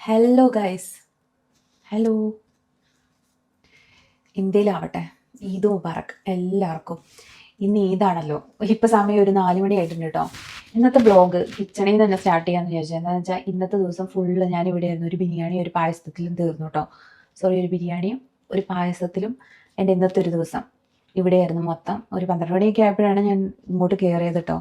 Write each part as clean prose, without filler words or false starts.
Hello guys. Hello. ഇന്ത്യയിലാവട്ടെ, Eid മുബാറക്ക് എല്ലാവർക്കും. ഇന്ന് ഈദാണല്ലോ. ഇപ്പം സമയം ഒരു 4 മണി ആയിട്ടുണ്ട് കേട്ടോ. ഇന്നത്തെ ബ്ലോഗ് കിച്ചണിൽ നിന്ന് തന്നെ സ്റ്റാർട്ട് ചെയ്യാമെന്ന് വിചാരിച്ചത്. എന്താണെന്ന് വെച്ചാൽ ഇന്നത്തെ ദിവസം ഫുള്ള് ഞാൻ ഇവിടെ ആയിരുന്നു. ഒരു ബിരിയാണി ഒരു പായസത്തിലും തീർന്നു കേട്ടോ. സോറി, ഒരു ബിരിയാണിയും ഒരു പായസത്തിലും എൻ്റെ ഇന്നത്തെ ഒരു ദിവസം ഇവിടെയായിരുന്നു മൊത്തം. ഒരു 12 മണിയൊക്കെ ആയപ്പോഴാണ് ഞാൻ ഇങ്ങോട്ട് കയറിയത് കേട്ടോ.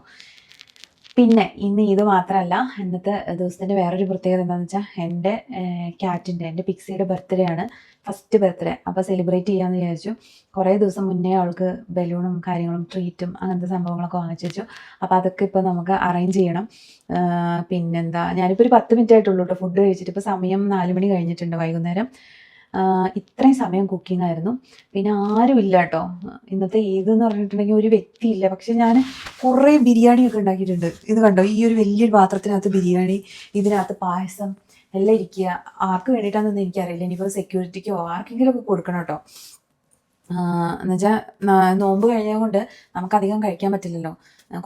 പിന്നെ ഇന്ന് ഇത് മാത്രമല്ല, ഇന്നത്തെ ദിവസത്തിൻ്റെ വേറൊരു പ്രത്യേകത എന്താണെന്ന് വെച്ചാൽ എൻ്റെ പിക്സിയുടെ ബർത്ത്ഡേ ആണ്, ഫസ്റ്റ് ബർത്ത്ഡേ. അപ്പോൾ സെലിബ്രേറ്റ് ചെയ്യാമെന്ന് വിചാരിച്ചു. കുറേ ദിവസം മുന്നേ അവൾക്ക് ബലൂണും കാര്യങ്ങളും ട്രീറ്റും അങ്ങനത്തെ സംഭവങ്ങളൊക്കെ വാങ്ങിച്ചു വെച്ചു. അപ്പോൾ അതൊക്കെ ഇപ്പോൾ നമുക്ക് അറേഞ്ച് ചെയ്യണം. പിന്നെന്താ, ഞാനിപ്പോൾ ഒരു 10 മിനിറ്റ് ആയിട്ടുള്ളൂ കേട്ടോ ഫുഡ് കഴിച്ചിട്ട്. ഇപ്പോൾ സമയം 4 മണി കഴിഞ്ഞിട്ടുണ്ട് വൈകുന്നേരം. ഇത്രയും സമയം കുക്കിംഗ് ആയിരുന്നു. പിന്നെ ആരുമില്ല കേട്ടോ. ഇന്നത്തെ ഈദ് എന്ന് പറഞ്ഞിട്ടുണ്ടെങ്കിൽ ഒരു വ്യക്തിയില്ല. പക്ഷെ ഞാൻ കുറേ ബിരിയാണിയൊക്കെ ഉണ്ടാക്കിയിട്ടുണ്ട്. ഇത് കണ്ടോ, ഈ ഒരു വലിയൊരു പാത്രത്തിനകത്ത് ബിരിയാണി, ഇതിനകത്ത് പായസം എല്ലാം ഇരിക്കുക. ആർക്ക് വേണ്ടിയിട്ടാണെന്നൊന്നും എനിക്കറിയില്ല. ഇനിയിപ്പോൾ സെക്യൂരിറ്റിക്കോ ആർക്കെങ്കിലും ഒക്കെ കൊടുക്കണം കേട്ടോ. എന്നുവെച്ചാൽ നോമ്പ് കഴിഞ്ഞത് കൊണ്ട് നമുക്കധികം കഴിക്കാൻ പറ്റില്ലല്ലോ.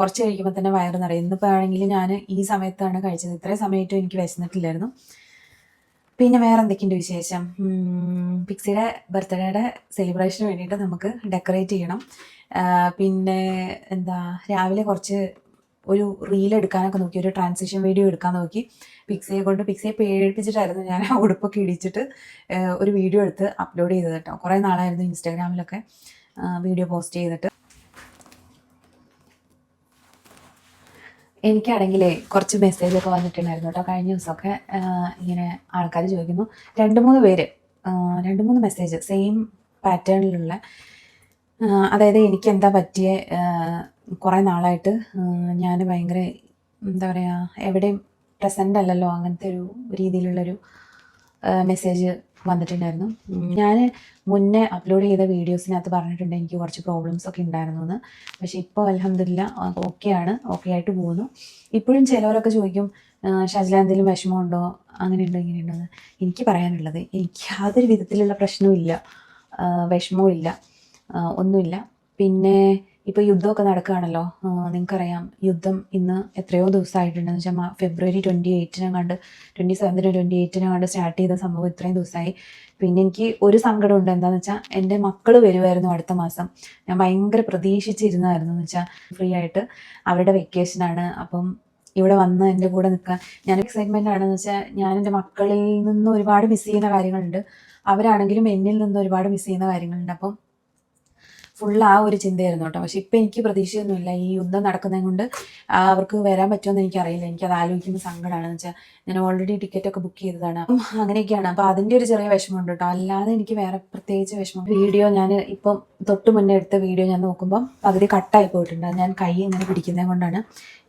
കുറച്ച് കഴിക്കുമ്പോൾ തന്നെ വയറ് നിറയും. ഇന്നിപ്പോൾ ആണെങ്കിൽ ഞാൻ ഈ സമയത്താണ് കഴിച്ചത്. ഇത്രയും സമയത്തും എനിക്ക് വിശന്നിട്ടില്ലായിരുന്നു. പിന്നെ വേറെ എന്തൊക്കെയുണ്ട് വിശേഷം? പിക്സിയുടെ ബർത്ത്ഡേയുടെ സെലിബ്രേഷന് വേണ്ടിയിട്ട് നമുക്ക് ഡെക്കറേറ്റ് ചെയ്യണം. പിന്നെ എന്താ, രാവിലെ കുറച്ച് ഒരു റീൽ എടുക്കാനൊക്കെ നോക്കി, ഒരു ട്രാൻസിഷൻ വീഡിയോ എടുക്കാൻ നോക്കി. പിക്സിയെ പേടിപ്പിച്ചിട്ടായിരുന്നു ഞാൻ ആ ഉടുപ്പൊക്കെ ഇടിച്ചിട്ട് ഒരു വീഡിയോ എടുത്ത് അപ്ലോഡ് ചെയ്തത് കേട്ടോ. കുറേ നാളായിരുന്നു ഇൻസ്റ്റാഗ്രാമിലൊക്കെ വീഡിയോ പോസ്റ്റ് ചെയ്തിട്ട്. എനിക്കാണെങ്കിലേ കുറച്ച് മെസ്സേജൊക്കെ വന്നിട്ടുണ്ടായിരുന്നു കേട്ടോ കഴിഞ്ഞ ദിവസമൊക്കെ. ഇങ്ങനെ ആൾക്കാർ ചോദിക്കുന്നു, 2-3 മെസ്സേജ് സെയിം പാറ്റേണിലുള്ള. അതായത് എനിക്ക് എന്താ പറ്റിയ, കുറേ നാളായിട്ട് ഞാൻ ഭയങ്കര എന്താ പറയുക, എവിടെയും പ്രസൻ്റ് അല്ലല്ലോ, അങ്ങനത്തെ ഒരു രീതിയിലുള്ളൊരു മെസ്സേജ് വന്നിട്ടുണ്ടായിരുന്നു. ഞാൻ മുന്നേ അപ്ലോഡ് ചെയ്ത വീഡിയോസിനകത്ത് പറഞ്ഞിട്ടുണ്ട് എനിക്ക് കുറച്ച് പ്രോബ്ലംസ് ഒക്കെ ഉണ്ടായിരുന്നു എന്ന്. പക്ഷെ ഇപ്പോൾ അൽഹംദുലില്ലാ ഓക്കെ ആയിട്ട് പോകുന്നു. ഇപ്പോഴും ചിലവരൊക്കെ ചോദിക്കും, ഷജ്ല എന്തെങ്കിലും വിഷമമുണ്ടോ, അങ്ങനെയുണ്ടോ ഇങ്ങനെയുണ്ടോ എന്ന്. എനിക്ക് പറയാനുള്ളത്, എനിക്ക് യാതൊരു വിധത്തിലുള്ള പ്രശ്നവും ഇല്ല, വിഷമവും ഇല്ല, ഒന്നുമില്ല. പിന്നെ ഇപ്പോൾ യുദ്ധമൊക്കെ നടക്കുകയാണല്ലോ, നിങ്ങൾക്കറിയാം. യുദ്ധം ഇന്ന് എത്രയോ ദിവസമായിട്ടുണ്ടെന്ന് വെച്ചാൽ ഫെബ്രുവരി 28 കണ്ട് 27 28 കണ്ട് സ്റ്റാർട്ട് ചെയ്ത സംഭവം ഇത്രയും ദിവസമായി. പിന്നെ എനിക്ക് ഒരു സങ്കടമുണ്ട്. എന്താണെന്ന് വെച്ചാൽ എൻ്റെ മക്കൾ വരുമായിരുന്നു അടുത്ത മാസം. ഞാൻ ഭയങ്കര പ്രതീക്ഷിച്ചിരുന്നായിരുന്നു. എന്ന് വെച്ചാൽ ഫ്രീ ആയിട്ട് അവരുടെ വെക്കേഷനാണ്. അപ്പം ഇവിടെ വന്ന് എൻ്റെ കൂടെ നിൽക്കാൻ ഞാൻ എക്സൈറ്റ്മെൻ്റ് ആണെന്ന് വെച്ചാൽ, ഞാൻ എൻ്റെ മക്കളിൽ നിന്ന് ഒരുപാട് മിസ് ചെയ്യുന്ന കാര്യങ്ങളുണ്ട്. അവരാണെങ്കിലും എന്നിൽ നിന്ന് ഒരുപാട് മിസ് ചെയ്യുന്ന കാര്യങ്ങളുണ്ട്. അപ്പം ഫുൾ ആ ഒരു ചിന്തയായിരുന്നു കേട്ടോ. പക്ഷെ ഇപ്പം എനിക്ക് പ്രതീക്ഷയൊന്നുമില്ല. ഈ യുദ്ധം നടക്കുന്നത് കൊണ്ട് അവർക്ക് വരാൻ പറ്റുമെന്ന് എനിക്കറിയില്ല. എനിക്കത് ആലോചിക്കുമ്പോൾ സങ്കടമാണെന്ന് വെച്ചാൽ, ഞാൻ ഓൾറെഡി ടിക്കറ്റൊക്കെ ബുക്ക് ചെയ്തതാണ്. അപ്പം അങ്ങനെയൊക്കെയാണ്. അപ്പോൾ അതിൻ്റെ ഒരു ചെറിയ വിഷമമുണ്ട് കേട്ടോ. അല്ലാതെ എനിക്ക് വേറെ പ്രത്യേകിച്ച് വിഷമം. വീഡിയോ ഞാൻ ഇപ്പം തൊട്ട് മുന്നേ എടുത്ത വീഡിയോ ഞാൻ നോക്കുമ്പം പകുതി കട്ടായി പോയിട്ടുണ്ട്. അത് ഞാൻ കൈ ഇങ്ങനെ പിടിക്കുന്നത് കൊണ്ടാണ്.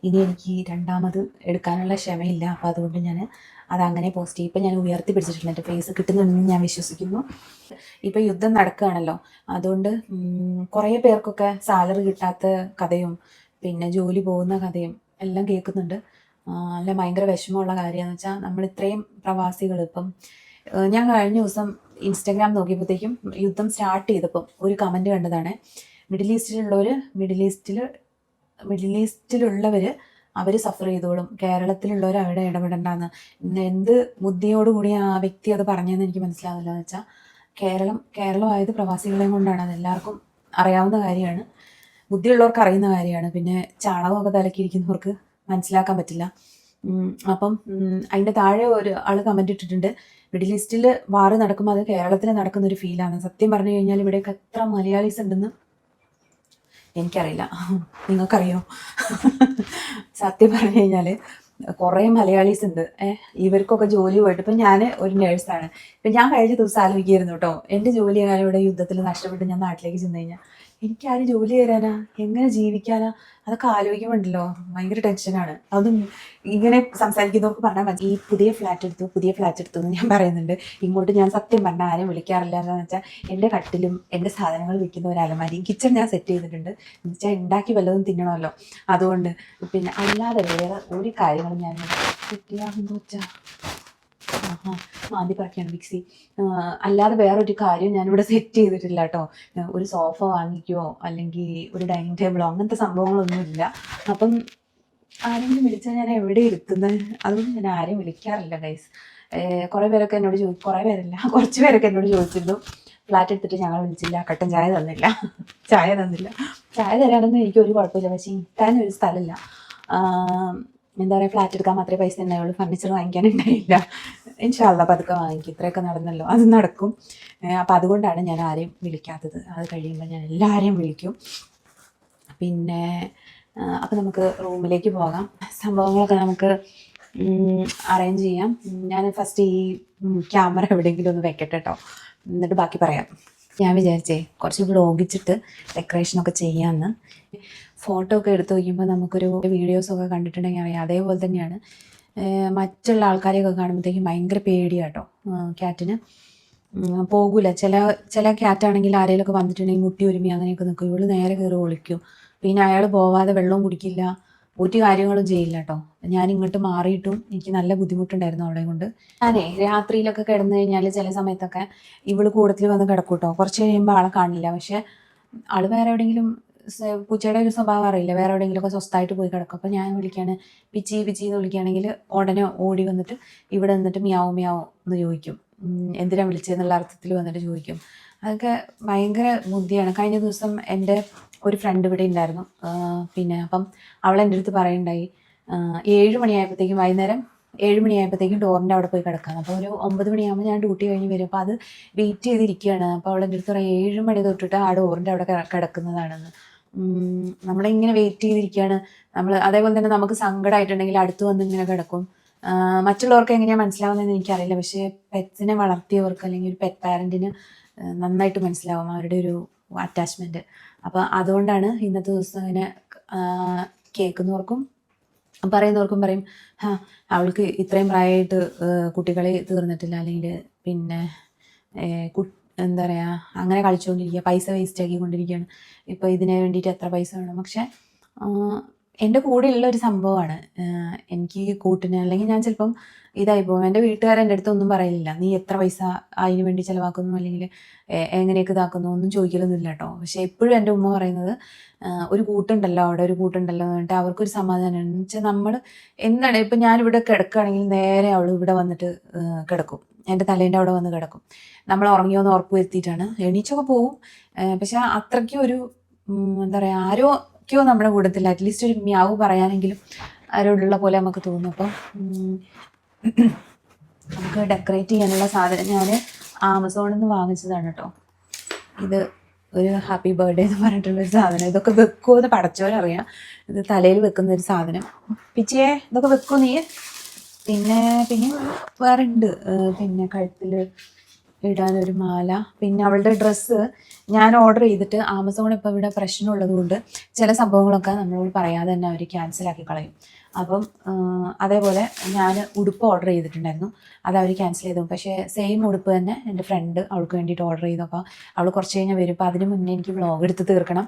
ഇനി എനിക്ക് രണ്ടാമത് എടുക്കാനുള്ള ക്ഷമയില്ല. അപ്പോൾ അതുകൊണ്ട് ഞാൻ അതങ്ങനെ പോസ്റ്റ് ചെയ്യും. ഇപ്പം ഞാൻ ഉയർത്തി പിടിച്ചിട്ടുണ്ട്. എൻ്റെ ഫേസ് കിട്ടുന്നുണ്ടെന്ന് ഞാൻ വിശ്വസിക്കുന്നു. ഇപ്പം യുദ്ധം നടക്കുകയാണല്ലോ, അതുകൊണ്ട് കുറേ പേർക്കൊക്കെ സാലറി കിട്ടാത്ത കഥയും പിന്നെ ജോലി പോകുന്ന കഥയും എല്ലാം കേൾക്കുന്നുണ്ട്. അല്ല, ഭയങ്കര വിഷമമുള്ള കാര്യമെന്ന് വെച്ചാൽ, നമ്മൾ ഇത്രയും പ്രവാസികൾ ഇപ്പം, ഞാൻ കഴിഞ്ഞ ദിവസം ഇൻസ്റ്റാഗ്രാം നോക്കിയപ്പോഴത്തേക്കും യുദ്ധം സ്റ്റാർട്ട് ചെയ്തപ്പം ഒരു കമൻറ്റ് കണ്ടതാണ്. മിഡിൽ ഈസ്റ്റിലുള്ളവർ അവർ സഫർ ചെയ്തോളും, കേരളത്തിലുള്ളവർ അവിടെ ഇടപെടണ്ടെന്ന്. എന്ത് ബുദ്ധിയോടുകൂടി ആ വ്യക്തി അത് പറഞ്ഞതെന്ന് എനിക്ക് മനസ്സിലാവില്ല. എന്ന് വെച്ചാൽ, കേരളമായത് പ്രവാസികളെയും കൊണ്ടാണ്. അതെല്ലാവർക്കും അറിയാവുന്ന കാര്യമാണ്, ബുദ്ധിയുള്ളവർക്ക് അറിയുന്ന കാര്യമാണ്. പിന്നെ ചാണകമൊക്കെ തലക്കിയിരിക്കുന്നവർക്ക് മനസ്സിലാക്കാൻ പറ്റില്ല. അപ്പം അതിൻ്റെ താഴെ ഒരു ആൾ കമൻറ്റ് ഇട്ടിട്ടുണ്ട്, മിഡിൽ ഈസ്റ്റിൽ വാറ് നടക്കുമ്പോൾ അത് കേരളത്തിൽ നടക്കുന്ന ഒരു ഫീലാണ്. സത്യം പറഞ്ഞു കഴിഞ്ഞാൽ ഇവിടെയൊക്കെ എത്ര മലയാളീസ് ഉണ്ടെന്ന് എനിക്കറിയില്ല, നിങ്ങൾക്കറിയോ? സത്യം പറഞ്ഞു കഴിഞ്ഞാൽ കുറേ മലയാളീസ് ഉണ്ട്. ഇവർക്കൊക്കെ ജോലി പോയിട്ട്, ഇപ്പം ഞാൻ ഒരു നേഴ്സാണ്. ഇപ്പം ഞാൻ കഴിഞ്ഞ ദിവസം ആലോചിക്കായിരുന്നു കേട്ടോ, എൻ്റെ ജോലി എങ്ങാനും ഇവിടെ യുദ്ധത്തിൽ നഷ്ടപ്പെട്ട് ഞാൻ നാട്ടിലേക്ക് ചെന്ന് കഴിഞ്ഞാൽ എനിക്കാരും ജോലി തരാനാ, എങ്ങനെ ജീവിക്കാനാ, അതൊക്കെ ആലോചിക്കുമ്പോണ്ടല്ലോ ഭയങ്കര ടെൻഷനാണ്. അതും ഇങ്ങനെ സംസാരിക്കുന്നവർക്ക് പറഞ്ഞാൽ മതി, ഈ പുതിയ ഫ്ലാറ്റ് എടുത്തു എന്ന് ഞാൻ പറയുന്നുണ്ട്. ഇങ്ങോട്ട് ഞാൻ സത്യം പറഞ്ഞാൽ ആരും വിളിക്കാറില്ല. എന്താണെന്ന് വെച്ചാൽ, എൻ്റെ കട്ടിലും എൻ്റെ സാധനങ്ങൾ വിൽക്കുന്ന ഒരു അലമാരിയും കിച്ചൺ ഞാൻ സെറ്റ് ചെയ്തിട്ടുണ്ട്. എന്ന് വെച്ചാൽ ഉണ്ടാക്കി വല്ലതും തിന്നണമല്ലോ, അതുകൊണ്ട്. പിന്നെ അല്ലാതെ വേറെ ഒരു കാര്യങ്ങളും ഞാൻ സെറ്റ് വെച്ചാൽ മാന്തിപ്പാക്കിയാണ് മിക്സി. അല്ലാതെ വേറൊരു കാര്യം ഞാനിവിടെ സെറ്റ് ചെയ്തിട്ടില്ല കേട്ടോ. ഒരു സോഫ വാങ്ങിക്കുകയോ അല്ലെങ്കിൽ ഒരു ഡൈനിങ് ടേബിളോ അങ്ങനത്തെ സംഭവങ്ങളൊന്നുമില്ല. അപ്പം ആരെങ്കിലും വിളിച്ചാൽ ഞാൻ എവിടെ ഇരുത്തുന്നത്? അതുകൊണ്ട് ഞാൻ ആരെയും വിളിക്കാറില്ല ഗൈസ്. കുറേ പേരൊക്കെ എന്നോട് കുറേ പേരല്ല, കുറച്ച് പേരൊക്കെ എന്നോട് ചോദിച്ചിരുന്നു ഫ്ലാറ്റ് എടുത്തിട്ട് ഞങ്ങൾ വിളിച്ചില്ല, കട്ടൻ ചായ തന്നില്ല, ചായ തന്നില്ല. ചായ തരാനൊന്നും എനിക്ക് ഒരു കുഴപ്പമില്ല, പക്ഷേ ഇരിക്കാനൊരു സ്ഥലമില്ല. എന്താ പറയുക, ഫ്ലാറ്റ് എടുക്കാൻ മാത്രമേ പൈസ ഉണ്ടായുള്ളൂ, ഫർണിച്ചർ വാങ്ങിക്കാനുണ്ടായില്ല. ഇൻഷാ അല്ലാ പതുക്കെ വാങ്ങിക്കും, ഇത്രയൊക്കെ നടന്നല്ലോ, അത് നടക്കും. അപ്പം അതുകൊണ്ടാണ് ഞാൻ ആരെയും വിളിക്കാത്തത്. അത് കഴിയുമ്പോൾ ഞാൻ എല്ലാവരെയും വിളിക്കും. പിന്നെ അപ്പം നമുക്ക് റൂമിലേക്ക് പോകാം. സംഭവങ്ങളൊക്കെ നമുക്ക് അറേഞ്ച് ചെയ്യാം. ഞാൻ ഫസ്റ്റ് ഈ ക്യാമറ എവിടെയെങ്കിലും ഒന്ന് വെക്കട്ടെ കേട്ടോ, എന്നിട്ട് ബാക്കി പറയാം. ഞാൻ വിചാരിച്ചേ കുറച്ച് വ്ളോഗിച്ചിട്ട് ഡെക്കറേഷനൊക്കെ ചെയ്യാമെന്ന്. ഫോട്ടോ ഒക്കെ എടുത്ത് നോക്കുമ്പോൾ നമുക്കൊരു വീഡിയോസൊക്കെ കണ്ടിട്ടുണ്ടെങ്കിൽ അറിയാം, അതേപോലെ തന്നെയാണ്. മറ്റുള്ള ആൾക്കാരെയൊക്കെ കാണുമ്പോഴത്തേക്കും ഭയങ്കര പേടിയാട്ടോ ക്യാറ്റിന്. പോകൂല. ചില ക്യാറ്റാണെങ്കിൽ ആരെങ്കിലുമൊക്കെ വന്നിട്ടുണ്ടെങ്കിൽ മുട്ടി ഒരുമി അങ്ങനെയൊക്കെ നിൽക്കും. ഇവള് നേരെ കയറി ഒളിക്കും. പിന്നെ അയാൾ പോവാതെ വെള്ളവും കുടിക്കില്ല, ഒരു കാര്യങ്ങളും ചെയ്യില്ല കേട്ടോ. ഞാൻ ഇങ്ങോട്ട് മാറിയിട്ടും എനിക്ക് നല്ല ബുദ്ധിമുട്ടുണ്ടായിരുന്നു അവളെ കൊണ്ട്. ഞാനേ രാത്രിയിലൊക്കെ കിടന്നു കഴിഞ്ഞാൽ ചില സമയത്തൊക്കെ ഇവള് കൂടത്തിൽ വന്ന് കിടക്കും കേട്ടോ. കുറച്ച് കഴിയുമ്പോൾ ആളെ കാണില്ല, പക്ഷെ ആള് വേറെ എവിടെയെങ്കിലും, പൂച്ചയുടെ ഒരു സ്വഭാവം അറിയില്ല, വേറെ എവിടെയെങ്കിലുമൊക്കെ സ്വസ്ഥമായിട്ട് പോയി കിടക്കും. അപ്പോൾ ഞാൻ വിളിക്കുകയാണ് പിച്ചി പിച്ചി എന്ന് വിളിക്കുകയാണെങ്കിൽ ഉടനെ ഓടി വന്നിട്ട് ഇവിടെ നിന്നിട്ട് മിയാവും മിയാവും എന്ന് ചോദിക്കും. എന്തിനാ വിളിച്ചതെന്നുള്ള അർത്ഥത്തിൽ വന്നിട്ട് ചോദിക്കും. അതൊക്കെ ഭയങ്കര ബുദ്ധിയാണ്. കഴിഞ്ഞ ദിവസം എൻ്റെ ഒരു ഫ്രണ്ട് ഇവിടെ ഉണ്ടായിരുന്നു. പിന്നെ അപ്പം അവൾ എൻ്റെ അടുത്ത് പറയുണ്ടായി, 7 മണിയായപ്പോഴത്തേക്കും, വൈകുന്നേരം 7 മണിയായപ്പോഴത്തേക്കും ഡോറിൻ്റെ അവിടെ പോയി കിടക്കാം. അപ്പോൾ ഒരു 9 മണിയാകുമ്പോൾ ഞാൻ ഡ്യൂട്ടി കഴിഞ്ഞ് വരും. അപ്പോൾ അത് വെയിറ്റ് ചെയ്തിരിക്കുകയാണ്. അപ്പോൾ അവൾ എൻ്റെ അടുത്ത് പറയും 7 മണി തൊട്ടിട്ട് ആ ഡോറിൻ്റെ അവിടെ കിടക്കുന്നതാണെന്ന്. നമ്മളിങ്ങനെ വെയിറ്റ് ചെയ്തിരിക്കുകയാണ് നമ്മൾ. അതേപോലെ തന്നെ നമുക്ക് സങ്കടമായിട്ടുണ്ടെങ്കിൽ അടുത്ത് വന്ന് ഇങ്ങനെ കിടക്കും. മറ്റുള്ളവർക്ക് എങ്ങനെയാണ് മനസ്സിലാവുന്നതെന്ന് എനിക്കറിയില്ല, പക്ഷേ പെറ്റ്സിനെ വളർത്തിയവർക്ക് അല്ലെങ്കിൽ ഒരു പെറ്റ് പാരൻറ്റിന് നന്നായിട്ട് മനസ്സിലാവും അവരുടെ ഒരു അറ്റാച്ച്മെൻറ്റ്. അപ്പോൾ അതുകൊണ്ടാണ് ഇന്നത്തെ ദിവസം ഇങ്ങനെ കേൾക്കുന്നവർക്കും പറയുന്നവർക്കും പറയും, അവൾക്ക് ഇത്രയും പ്രായമായിട്ട് കുട്ടികളെ തീർന്നിട്ടില്ല, അല്ലെങ്കിൽ പിന്നെ എന്താ പറയുക, അങ്ങനെ കളിച്ചുകൊണ്ടിരിക്കുക, പൈസ വേസ്റ്റ് ആക്കിക്കൊണ്ടിരിക്കുകയാണ്, ഇപ്പോൾ ഇതിന് വേണ്ടിയിട്ട് എത്ര പൈസ വേണം. പക്ഷെ എൻ്റെ കൂടെയുള്ള ഒരു സംഭവമാണ്. എനിക്ക് കൂട്ടിന് അല്ലെങ്കിൽ ഞാൻ ചിലപ്പം ഇതായി പോകും. എൻ്റെ വീട്ടുകാർ എൻ്റെ അടുത്ത് ഒന്നും പറയില്ല, നീ എത്ര പൈസ അതിന് വേണ്ടി ചിലവാക്കുന്നു അല്ലെങ്കിൽ എങ്ങനെയൊക്കെ ഇതാക്കുന്നു ഒന്നും ചോദിക്കലൊന്നുമില്ല കേട്ടോ. പക്ഷെ എപ്പോഴും എൻ്റെ ഉമ്മ പറയുന്നത്, ഒരു കൂട്ടുണ്ടല്ലോ അവിടെ, ഒരു കൂട്ടുണ്ടല്ലോ എന്ന് പറഞ്ഞിട്ട് അവർക്കൊരു സമാധാനമാണ്. എന്ന് വെച്ചാൽ നമ്മൾ എന്താണ്, ഇപ്പം ഞാനിവിടെ കിടക്കുകയാണെങ്കിൽ നേരെ അവൾ ഇവിടെ വന്നിട്ട് കിടക്കും, എൻ്റെ തലേൻ്റെ അവിടെ വന്ന് കിടക്കും. നമ്മൾ ഉറങ്ങിയോന്ന് ഉറപ്പ് വരുത്തിയിട്ടാണ്. എണീച്ചൊക്കെ പോവും, പക്ഷെ അത്രയ്ക്കും ഒരു എന്താ പറയുക, ആരോഗ്യോ നമ്മുടെ കൂട്ടത്തിൽ അറ്റ്ലീസ്റ്റ് ഒരു മ്യാവ് പറയാനെങ്കിലും ആരോടുള്ള പോലെ നമുക്ക് തോന്നും. അപ്പം നമുക്ക് ഡെക്കറേറ്റ് ചെയ്യാനുള്ള സാധനം ഞാൻ ആമസോണിൽ നിന്ന് വാങ്ങിച്ചതാണ് കേട്ടോ. ഇത് ഒരു ഹാപ്പി ബർത്ത്ഡേ എന്ന് പറഞ്ഞിട്ടുള്ളൊരു സാധനം. ഇതൊക്കെ വെക്കുമോ എന്ന് പടച്ചോരറിയാം. ഇത് തലയിൽ വെക്കുന്ന ഒരു സാധനം. പിച്ചേ ഇതൊക്കെ വെക്കുമോ നീ? പിന്നെ വേറെ ഉണ്ട്, പിന്നെ കഴുത്തിൽ ഇടാനൊരു മാല, പിന്നെ അവളുടെ ഡ്രസ്സ് ഞാൻ ഓർഡർ ചെയ്തിട്ട് ആമസോൺ ഇപ്പോൾ ഇവിടെ പ്രശ്നമുള്ളത് കൊണ്ട് ചില സംഭവങ്ങളൊക്കെ നമ്മളോട് പറയാതെ തന്നെ അവർ ക്യാൻസലാക്കി കളയും. അപ്പം അതേപോലെ ഞാൻ ഉടുപ്പ് ഓർഡർ ചെയ്തിട്ടുണ്ടായിരുന്നു, അത് അവർ ക്യാൻസൽ ചെയ്തു. പക്ഷേ സെയിം ഉടുപ്പ് തന്നെ എൻ്റെ ഫ്രണ്ട് അവൾക്ക് വേണ്ടിയിട്ട് ഓർഡർ ചെയ്തു. അപ്പോൾ അവൾ കുറച്ച് കഴിഞ്ഞാൽ വരും. അപ്പോൾ അതിന് മുന്നേ എനിക്ക് വ്ളോഗ് എടുത്ത് തീർക്കണം.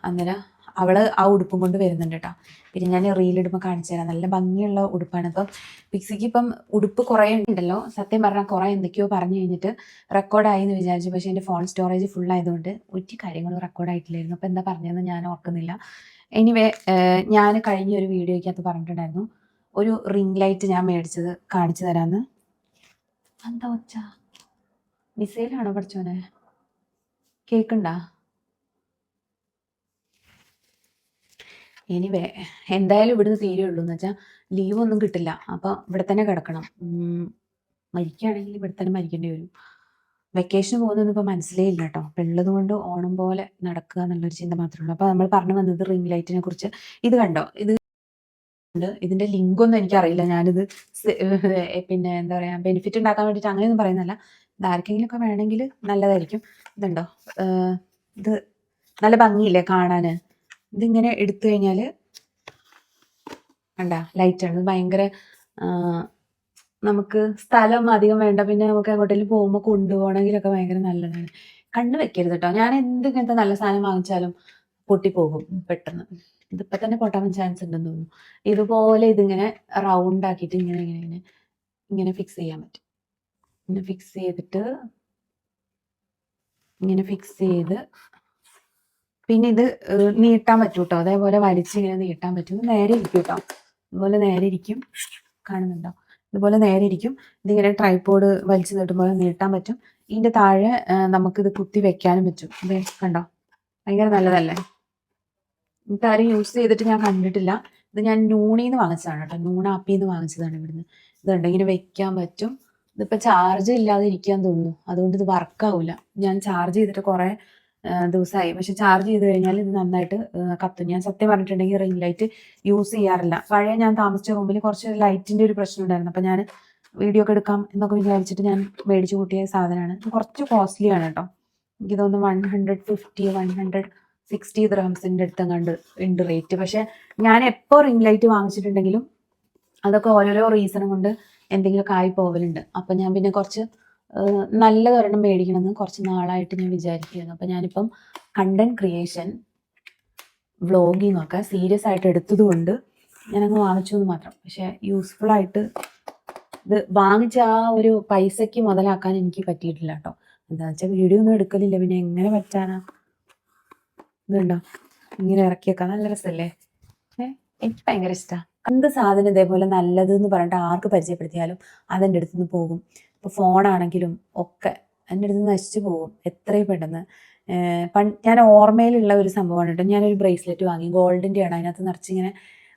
അന്നേരം അവൾ ആ ഉടുപ്പും കൊണ്ട് വരുന്നുണ്ട് കേട്ടോ. പിന്നെ ഞാൻ റീലിടുമ്പോൾ കാണിച്ചു തരാം. നല്ല ഭംഗിയുള്ള ഉടുപ്പാണ്. അപ്പം പിക്സിക്ക് ഇപ്പം ഉടുപ്പ് കുറേ ഉണ്ടല്ലോ, സത്യം പറഞ്ഞാൽ കുറേ എന്തൊക്കെയോ പറഞ്ഞു കഴിഞ്ഞിട്ട് റെക്കോർഡായി എന്ന് വിചാരിച്ചു. പക്ഷേ എൻ്റെ ഫോൺ സ്റ്റോറേജ് ഫുൾ ആയതുകൊണ്ട് ഒരു കാര്യങ്ങളും റെക്കോർഡായിട്ടില്ലായിരുന്നു. അപ്പോൾ എന്താ പറഞ്ഞതെന്ന് ഞാൻ ഓർക്കുന്നില്ല. എനിവേ, ഞാൻ കഴിഞ്ഞ ഒരു വീഡിയോയ്ക്കകത്ത് പറഞ്ഞിട്ടുണ്ടായിരുന്നു ഒരു റിംഗ് ലൈറ്റ് ഞാൻ മേടിച്ചത് കാണിച്ചു തരാമെന്ന്. എന്താ ഒച്ച? മിസൈലാണോ പഠിച്ചോനെ? കേൾക്കണ്ടാ? എനിവേ, എന്തായാലും ഇവിടുന്ന് തീരുള്ളൂ എന്ന് വെച്ചാൽ ലീവൊന്നും കിട്ടില്ല. അപ്പോൾ ഇവിടെ തന്നെ കിടക്കണം. മരിക്കുകയാണെങ്കിൽ ഇവിടെ തന്നെ മരിക്കേണ്ടി വരും. വെക്കേഷന് പോകുന്നൊന്നും ഇപ്പോൾ മനസ്സിലേ ഇല്ല കേട്ടോ. അപ്പോൾ ഉള്ളത് കൊണ്ട് ഓണം പോലെ നടക്കുക എന്നുള്ളൊരു ചിന്ത മാത്രമേ ഉള്ളൂ. അപ്പോൾ നമ്മൾ പറഞ്ഞു വന്നത് റിംഗ് ലൈറ്റിനെ കുറിച്ച്. ഇത് കണ്ടോ, ഇതിൻ്റെ ലിങ്കൊന്നും എനിക്കറിയില്ല. ഞാനിത് പിന്നെ എന്താ പറയുക, ബെനിഫിറ്റ് ഉണ്ടാക്കാൻ വേണ്ടിയിട്ട് അങ്ങനെയൊന്നും പറയുന്നതല്ല. ഇത് ആർക്കെങ്കിലുമൊക്കെ വേണമെങ്കിൽ നല്ലതായിരിക്കും. ഇതുണ്ടോ, ഇത് നല്ല ഭംഗിയില്ലേ കാണാൻ? ഇതിങ്ങനെ എടുത്തു കഴിഞ്ഞാൽ കണ്ട ലൈറ്റാണ്. ഭയങ്കര നമുക്ക് സ്ഥലം അധികം വേണ്ട. പിന്നെ നമുക്ക് എങ്ങോട്ടെങ്കിലും പോകുമ്പോൾ കൊണ്ടുപോകണമെങ്കിലൊക്കെ ഭയങ്കര നല്ലതാണ്. കണ്ണ് വെക്കരുത് കേട്ടോ. ഞാൻ എന്തിങ്ങനത്തെ നല്ല സാധനം വാങ്ങിച്ചാലും പൊട്ടിപ്പോകും പെട്ടെന്ന്. ഇതിപ്പോൾ തന്നെ പൊട്ടാൻ ചാൻസ് ഉണ്ടെന്ന് തോന്നുന്നു. ഇതുപോലെ ഇതിങ്ങനെ റൗണ്ട് ആക്കിയിട്ട് ഇങ്ങനെ ഇങ്ങനെ ഇങ്ങനെ ഇങ്ങനെ ഫിക്സ് ചെയ്യാൻ പറ്റും. ഇങ്ങനെ ഫിക്സ് ചെയ്തിട്ട് ഇങ്ങനെ ഫിക്സ് ചെയ്ത് പിന്നെ ഇത് നീട്ടാൻ പറ്റും കേട്ടോ, അതേപോലെ വലിച്ചിങ്ങനെ നീട്ടാൻ പറ്റും. നേരെ ഇരിക്കും കേട്ടോ, ഇതുപോലെ നേരെ ഇരിക്കും, കാണുന്നുണ്ടോ? ഇതുപോലെ നേരെ ഇരിക്കും. ഇതിങ്ങനെ ട്രൈപോഡ് വലിച്ചു നീട്ടുമ്പോൾ നീട്ടാൻ പറ്റും. ഇതിന്റെ താഴെ നമുക്കിത് കുത്തി വെക്കാനും പറ്റും. അതെ, കണ്ടോ? ഭയങ്കര നല്ലതല്ലേ? ഇതാരും യൂസ് ചെയ്തിട്ട് ഞാൻ കണ്ടിട്ടില്ല. ഇത് ഞാൻ നൂണിന്ന് വാങ്ങിച്ചതാണ് കേട്ടോ, നൂണ ആപ്പിന്ന് വാങ്ങിച്ചതാണ് ഇവിടുന്ന്. ഇതുണ്ട്, ഇങ്ങനെ വെക്കാൻ പറ്റും. ഇതിപ്പോ ചാർജ് ഇല്ലാതെ ഇരിക്കാൻ തോന്നുന്നു, അതുകൊണ്ട് ഇത് വർക്കാവില്ല. ഞാൻ ചാർജ് ചെയ്തിട്ട് കുറെ ദിവസമായി, പക്ഷെ ചാർജ് ചെയ്ത് കഴിഞ്ഞാൽ ഇത് നന്നായിട്ട് കത്തും. ഞാൻ സത്യം പറഞ്ഞിട്ടുണ്ടെങ്കിൽ റിംഗ് ലൈറ്റ് യൂസ് ചെയ്യാറില്ല. പഴയ ഞാൻ താമസിച്ച റൂമിൽ കുറച്ച് ലൈറ്റിന്റെ ഒരു പ്രശ്നം ഉണ്ടായിരുന്നു. അപ്പൊ ഞാൻ വീഡിയോ ഒക്കെ എടുക്കാം എന്നൊക്കെ വിചാരിച്ചിട്ട് ഞാൻ മേടിച്ചു കൂട്ടിയ സാധനമാണ്. കുറച്ച് കോസ്റ്റ്ലി ആണ് കേട്ടോ, എനിക്ക് തോന്നുന്നു 160 ദിർഹംസിന്റെ അടുത്തെങ്ങാണ്ട് ഉണ്ട് റേറ്റ്. പക്ഷെ ഞാൻ എപ്പോൾ റിംഗ് ലൈറ്റ് വാങ്ങിച്ചിട്ടുണ്ടെങ്കിലും അതൊക്കെ ഓരോരോ റീസൺ കൊണ്ട് എന്തെങ്കിലുമൊക്കെ ആയി പോവലുണ്ട്. അപ്പം ഞാൻ പിന്നെ കുറച്ച് നല്ലതൊരെണ്ണം മേടിക്കണമെന്ന് കുറച്ച് നാളായിട്ട് ഞാൻ വിചാരിക്കുകയായിരുന്നു. അപ്പം ഞാനിപ്പം കണ്ടന്റ് ക്രിയേഷൻ, വ്ളോഗിങ് ഒക്കെ സീരിയസ് ആയിട്ട് എടുത്തതുകൊണ്ട് ഞാനങ്ങ് വാങ്ങിച്ചു എന്ന് മാത്രം. പക്ഷെ യൂസ്ഫുൾ ആയിട്ട് ഇത് വാങ്ങിച്ച ആ ഒരു പൈസയ്ക്ക് മുതലാക്കാൻ എനിക്ക് പറ്റിയിട്ടില്ല കേട്ടോ. എന്താണെന്ന് വെച്ചാൽ വീഡിയോ ഒന്നും എടുക്കലില്ല, പിന്നെ എങ്ങനെ പറ്റാനാ? ഇതുണ്ടോ, ഇങ്ങനെ ഇറക്കിയേക്കാം, നല്ല രസമല്ലേ? എനിക്ക് ഭയങ്കര ഇഷ്ടമാണ്. എന്ത് സാധനം ഇതേപോലെ നല്ലത് എന്ന് പറഞ്ഞിട്ട് ആർക്ക് പരിചയപ്പെടുത്തിയാലും അതെൻ്റെ അടുത്ത് നിന്ന് പോകും. ഇപ്പോൾ ഫോണാണെങ്കിലും ഒക്കെ എൻ്റെ അടുത്ത് നിന്ന് നശിച്ചു പോകും എത്രയും പെട്ടെന്ന്. ഞാൻ ഓർമ്മയിലുള്ള ഒരു സംഭവമാണ് കേട്ടോ. ഞാനൊരു ബ്രേസ്ലെറ്റ് വാങ്ങി, ഗോൾഡിൻ്റെ ആണ്. അതിനകത്ത് നിറച്ചിങ്ങനെ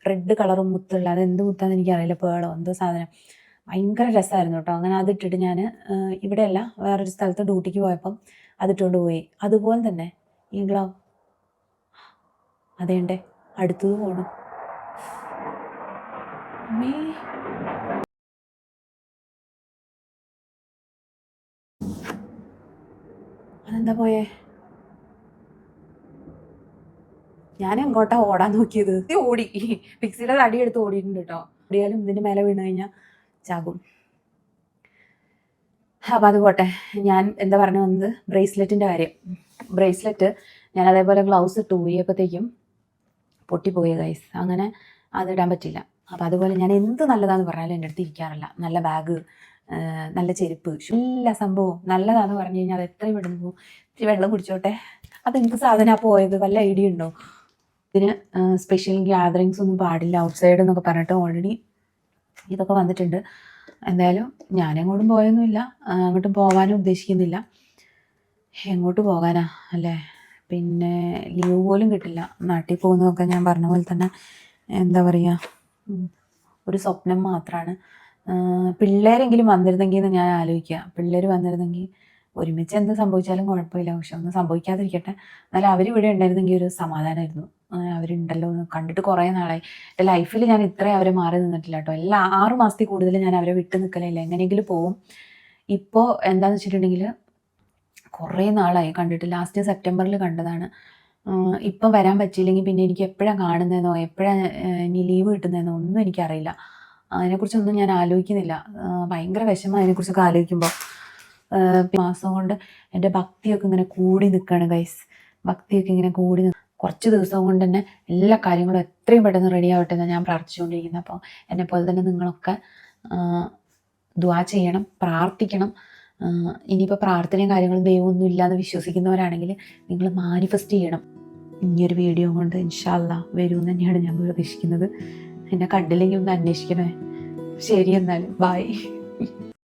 റെഡ് കളറും മുത്തുള്ള, അത് എന്ത് മുത്താന്ന് എനിക്കറിയില്ല, പേളോ എന്തോ സാധനം, ഭയങ്കര രസമായിരുന്നു കേട്ടോ. അങ്ങനെ അതിട്ടിട്ട് ഞാൻ ഇവിടെയല്ല വേറൊരു സ്ഥലത്ത് ഡ്യൂട്ടിക്ക് പോയപ്പം അതിട്ടുകൊണ്ട് പോയി. അതുപോലെ തന്നെ ഈ ഗ്ലൗ അതേണ്ടേ അടുത്തത് പോകണം. അതെന്താ പോയേ? ഞാൻ എങ്ങോട്ടാ ഓടാൻ നോക്കിയത്? ഓടി, പിക്സിയുടെ തടി എടുത്ത് ഓടിയിട്ടുണ്ട് കേട്ടോ. ഓടിയാലും ഇതിന്റെ മേലെ വീണ് കഴിഞ്ഞാൽ ചാകും. അപ്പം അത് പോട്ടെ. ഞാൻ എന്താ പറഞ്ഞു വന്നത്, ബ്രേസ്ലെറ്റിന്റെ കാര്യം. ബ്രേസ്ലെറ്റ് ഞാൻ അതേപോലെ ഗ്ലൗസ് ഇട്ട് ഊരിയപ്പോഴത്തേക്കും പൊട്ടിപ്പോയി ഗൈസ്. അങ്ങനെ അതിടാൻ പറ്റില്ല. അപ്പം അതുപോലെ ഞാൻ എന്ത് നല്ലതാന്ന് പറഞ്ഞാലും എൻ്റെ അടുത്ത് ഇരിക്കാറില്ല. നല്ല ബാഗ്, നല്ല ചെരുപ്പ്, എല്ലാ സംഭവവും നല്ലതാന്ന് പറഞ്ഞു കഴിഞ്ഞാൽ അത് എത്രയും പെട്ടെന്ന് പോകും. ഇത്തിരി വെള്ളം കുടിച്ചോട്ടെ. അതെന്ത് സാധനമാണ് പോയത്, വല്ല ഐഡിയ ഉണ്ടോ? ഇതിന് സ്പെഷ്യൽ ഗ്യാതറിങ്സ് ഒന്നും പാടില്ല ഔട്ട് സൈഡ് എന്നൊക്കെ പറഞ്ഞിട്ട് ഓൾറെഡി ഇതൊക്കെ വന്നിട്ടുണ്ട്. എന്തായാലും ഞാനെങ്ങോട്ടും പോയൊന്നുമില്ല, അങ്ങോട്ടും പോകാനും ഉദ്ദേശിക്കുന്നില്ല. എങ്ങോട്ട് പോകാനാ അല്ലേ? പിന്നെ ലീവ് പോലും കിട്ടില്ല. നാട്ടിൽ പോകുന്നതൊക്കെ ഞാൻ പറഞ്ഞ പോലെ തന്നെ എന്താ പറയുക, ഒരു സ്വപ്നം മാത്രമാണ്. പിള്ളേരെങ്കിലും വന്നിരുന്നെങ്കിൽ എന്ന് ഞാൻ ആലോചിക്കുക. പിള്ളേർ വന്നിരുന്നെങ്കിൽ ഒരുമിച്ച് എന്ത് സംഭവിച്ചാലും കുഴപ്പമില്ല, പക്ഷെ ഒന്നും സംഭവിക്കാതിരിക്കട്ടെ. എന്നാലും അവരിവിടെ ഉണ്ടായിരുന്നെങ്കിൽ ഒരു സമാധാനമായിരുന്നു. അവരുണ്ടല്ലോ എന്ന് കണ്ടിട്ട് കുറേ നാളായി. എൻ്റെ ലൈഫിൽ ഞാൻ ഇത്രയും അവരെ മാറി നിന്നിട്ടില്ല കേട്ടോ. എല്ലാ 6 മാസത്തിൽ കൂടുതൽ ഞാൻ അവരെ വിട്ട് നിൽക്കലില്ല, എങ്ങനെയെങ്കിലും പോവും. ഇപ്പോൾ എന്താണെന്ന് വെച്ചിട്ടുണ്ടെങ്കിൽ കുറേ നാളായി കണ്ടിട്ട്. ലാസ്റ്റ് സെപ്റ്റംബറിൽ കണ്ടതാണ്. ഇപ്പം വരാൻ പറ്റിയില്ലെങ്കിൽ പിന്നെ എനിക്ക് എപ്പോഴാണ് കാണുന്നതെന്നോ എപ്പോഴാണ് ഇനി ലീവ് കിട്ടുന്നതെന്നോ ഒന്നും എനിക്കറിയില്ല. അതിനെക്കുറിച്ചൊന്നും ഞാൻ ആലോചിക്കുന്നില്ല. ഭയങ്കര വിഷമം അതിനെക്കുറിച്ചൊക്കെ ആലോചിക്കുമ്പോൾ. മാസം കൊണ്ട് എൻ്റെ ഭക്തിയൊക്കെ ഇങ്ങനെ കൂടി നിൽക്കുകയാണ് ഗൈസ്. ഭക്തിയൊക്കെ ഇങ്ങനെ കൂടി കുറച്ച് ദിവസം കൊണ്ട് തന്നെ എല്ലാ കാര്യങ്ങളും എത്രയും പെട്ടെന്ന് റെഡി ആവട്ടെ എന്നാണ് ഞാൻ പ്രാർത്ഥിച്ചുകൊണ്ടിരിക്കുന്നത്. അപ്പോൾ എന്നെപ്പോലെ തന്നെ നിങ്ങളൊക്കെ ദുആ ചെയ്യണം, പ്രാർത്ഥിക്കണം. ഇനിയിപ്പോൾ പ്രാർത്ഥനയും കാര്യങ്ങളും ദൈവമൊന്നും ഇല്ലാന്ന് വിശ്വസിക്കുന്നവരാണെങ്കിൽ നിങ്ങൾ മാനിഫെസ്റ്റ് ചെയ്യണം. ഇനിയൊരു വീഡിയോ കൊണ്ട് ഇൻഷാ അല്ലാഹ് വരുമെന്ന് തന്നെയാണ് ഞാൻ പ്രതീക്ഷിക്കുന്നത്. എന്നെ കണ്ടില്ലെങ്കിൽ ഒന്ന് അന്വേഷിക്കണേ. ശരി, എന്നാൽ ബൈ.